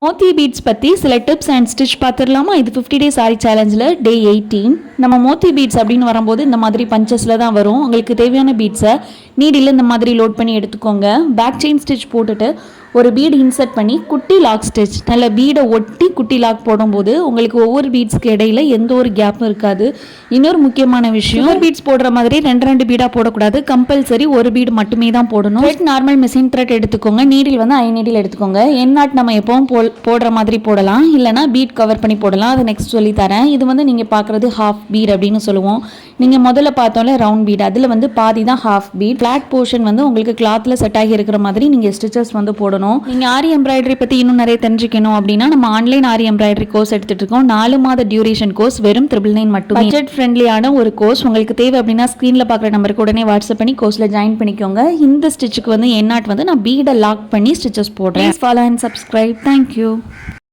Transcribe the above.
மோத்தி beads பற்றி சில tips and stitch பார்த்துடலாமா? இது 50 டேஸ் சாரி சேலஞ்சில் டே 18. நம்ம மோத்தி பீட்ஸ் அப்படின்னு வரும்போது இந்த மாதிரி பஞ்சஸில் தான் வரும். உங்களுக்கு தேவையான பீட்ஸை நீடில் இந்த மாதிரி லோட் பண்ணி எடுத்துக்கோங்க. பேக் செயின் ஸ்டிச் போட்டுட்டு ஒரு பீடு இன்சர்ட் பண்ணி குட்டி லாக் ஸ்டிச் நல்ல பீடை ஒட்டி குட்டி லாக் போடும்போது உங்களுக்கு ஒவ்வொரு பீட்ஸ்க்கு இடையில எந்த ஒரு கேப்பும் இருக்காது. இன்னொரு முக்கியமான விஷயம், பீட்ஸ் போடுற மாதிரி ரெண்டு பீடாக போடக்கூடாது. கம்பல்சரி ஒரு பீடு மட்டுமே தான் போடணும். நார்மல் மிஷின் த்ரெட் எடுத்துக்கோங்க. நீடில் வந்து ஐ நீடில் எடுத்துக்கோங்க. என் நாட் நம்ம எப்பவும் போடுற மாதிரி போடலாம், இல்லைனா பீட் கவர் பண்ணி போடலாம். அது நெக்ஸ்ட் சொல்லி தரேன். இது வந்து நீங்கள் பார்க்குறது ஹாஃப் பீட் அப்படின்னு சொல்லுவோம். நீங்கள் முதல்ல பார்த்தோம்ல ரவுண்ட் பீட், அதில் வந்து பாதி தான் ஹாஃப் பீட். ஃப்ளாட் போர்ஷன் வந்து உங்களுக்கு கிளாத்தில் செட் ஆகி இருக்கிற மாதிரி நீங்கள் ஸ்டிச்சஸ் வந்து போடணும். நீங்கள் ஆரி எம்ப்ராய்டரி பற்றி இன்னும் நிறைய தெரிஞ்சுக்கணும் அப்படின்னா நம்ம ஆன்லைன் ஆரி எம்ப்ராய்டரி கோர்ஸ் எடுத்துகிட்டு இருக்கோம். 4 மாத டியூரேஷன் கோர்ஸ், வெறும் 999 மட்டும். பட்ஜெட் ஃப்ரெண்ட்லியான ஒரு கோர்ஸ். உங்களுக்கு தேவை அப்படின்னா ஸ்க்ரீனில் பார்க்குற நம்பருக்கு உடனே வாட்ஸ்அப் பண்ணி கோர்ஸில் ஜாயின் பண்ணிக்கோங்க. இந்த ஸ்டிச்சுக்கு வந்து என் நாட் வந்து நான் பீடை லாக் பண்ணி ஸ்டிச்சஸ் போடுறேன். Follow and subscribe. தேங்க்யூ.